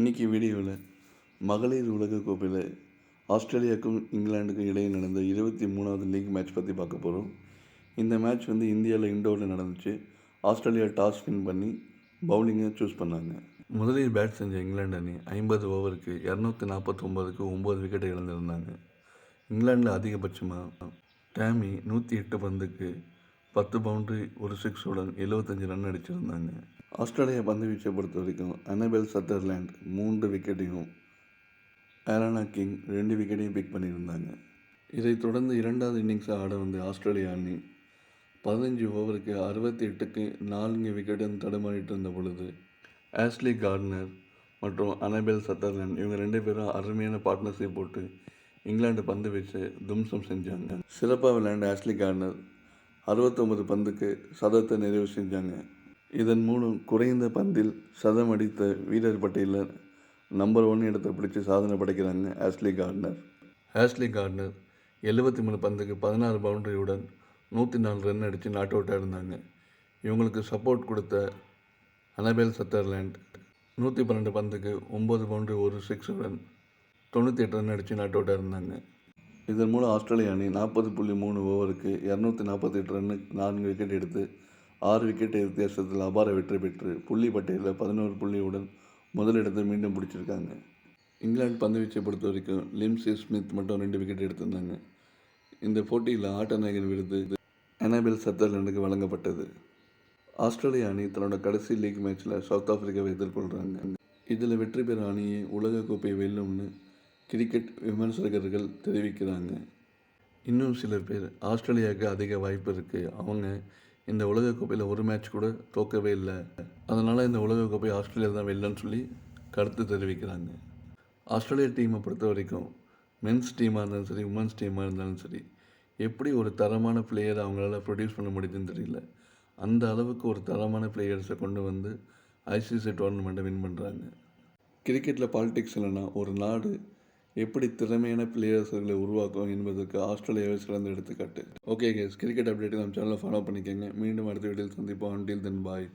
இன்றைக்கி வீடியோவில் மகளிர் உலகக்கோப்பையில் ஆஸ்திரேலியாவுக்கும் இங்கிலாந்துக்கும் இடையே நடந்த 23வது லீக் மேட்ச் பற்றி பார்க்க போகிறோம். இந்த மேட்ச் இந்தியாவில் இண்டோரில் நடந்துச்சு. ஆஸ்திரேலியா டாஸ் வின் பண்ணி பவுலிங்கை சூஸ் பண்ணாங்க. முதலில் பேட் செஞ்ச இங்கிலாந்து அணி 50 ஓவருக்கு 249க்கு 9 விக்கெட்டை இழந்திருந்தாங்க. இங்கிலாந்தில் அதிகபட்சமாக டேமி 108 பந்துக்கு 10 பவுண்டரி ஒரு சிக்ஸுடன் 75 ரன் அடிச்சிருந்தாங்க. ஆஸ்திரேலியா பந்து வீச்சை பொறுத்த வரைக்கும் அனபெல் சதர்லேண்ட் 3 விக்கெட்டையும் ஆலனா கிங் 2 விக்கெட்டையும் பிக் பண்ணியிருந்தாங்க. இதைத் தொடர்ந்து இரண்டாவது இன்னிங்ஸை ஆட ஆஸ்திரேலியா அணி 15 ஓவருக்கு 68க்கு 4 விக்கெட்டும் தடுமாறிட்டு இருந்த பொழுது ஆஷ்லி கார்ட்னர் மற்றும் அனபெல் சதர்லேண்ட் இவங்க 2 பேரும் அருமையான பார்ட்னர்ஷிப் போட்டு இங்கிலாந்து பந்து வீச்சை தும்சம் செஞ்சாங்க. சிறப்பாக விளையாண்ட ஆஷ்லி கார்ட்னர் 69 பந்துக்கு சதத்தை நிறைவு செஞ்சாங்க. இதன் மூலம் குறைந்த பந்தில் சதம் அடித்த வீரர் பட்டியலில் நம்பர் 1 இடத்தை பிடிச்சி சாதனை படைக்கிறாங்க ஆஷ்லி கார்ட்னர். 73 பந்துக்கு 16 பவுண்டரியுடன் 104 ரன் அடித்து நாட் அவுட்டாக இருந்தாங்க. இவங்களுக்கு சப்போர்ட் கொடுத்த அனபெல் சதர்லேண்ட் 112 பந்துக்கு 9 பவுண்டரி ஒரு சிக்ஸுடன் 98 ரன் அடித்து நாட் அவுட்டாக இருந்தாங்க. இதன் மூலம் ஆஸ்திரேலியா அணி 40.3 ஓவருக்கு 248 ரன்னுக்கு 4 விக்கெட் எடுத்து 6 விக்கெட் வித்தியாசத்தில் அபார வெற்றி பெற்று புள்ளி பட்டியலில் 11 புள்ளியுடன் முதலிடத்தை மீண்டும் பிடிச்சிருக்காங்க. இங்கிலாந்து பந்து வீச்சை பொறுத்த வரைக்கும் லிம்சி ஸ்மித் மட்டும் 2 விக்கெட் எடுத்திருந்தாங்க. இந்த போட்டியில் ஆட்ட நாயகன் விருது அனபெல் சதர்லேண்டுக்கு வழங்கப்பட்டது. ஆஸ்திரேலியா அணி தன்னோட கடைசி லீக் மேட்ச்சில் சவுத் ஆப்பிரிக்காவை எதிர்கொள்கிறாங்க. இதில் வெற்றி பெற அணியை உலகக்கோப்பையை வெல்லும்னு கிரிக்கெட் விமர்சகர்கள் தெரிவிக்கிறாங்க. இன்னும் சிலர் பேர் ஆஸ்திரேலியாவுக்கு அதிக வாய்ப்பு இருக்குது, அவங்க இந்த உலகக்கோப்பையில் ஒரு மேட்ச் கூட தோக்கவே இல்லை, அதனால் இந்த உலகக்கோப்பை ஆஸ்திரேலியா தான் வெல்லன்னு சொல்லி கருத்து தெரிவிக்கிறாங்க. ஆஸ்திரேலியா டீமை பொறுத்த வரைக்கும் மென்ஸ் டீமாக இருந்தாலும் சரி, உமன்ஸ் டீமாக இருந்தாலும் சரி, எப்படி ஒரு தரமான பிளேயரை அவங்களால ப்ரொடியூஸ் பண்ண முடியுதுன்னு தெரியல. அந்த அளவுக்கு ஒரு தரமான பிளேயர்ஸை கொண்டு ஐசிசி டோர்னமெண்ட்டை வின் பண்ணுறாங்க. கிரிக்கெட்டில் பாலிடிக்ஸ் இல்லைன்னா ஒரு நாடு எப்படி திறமையான பிளேயர்ஸர்களை உருவாக்கும் என்பதற்கு ஆஸ்திரேலியாவை சிறந்த எடுத்துக்காட்டு. ஓகே கைஸ், கிரிக்கெட் அப்டேட் நம்ம சேனலை ஃபாலோ பண்ணிக்கோங்க. மீண்டும் அடுத்த வீடியோவில் சந்திப்போம். அன்டில் தென் பாய்.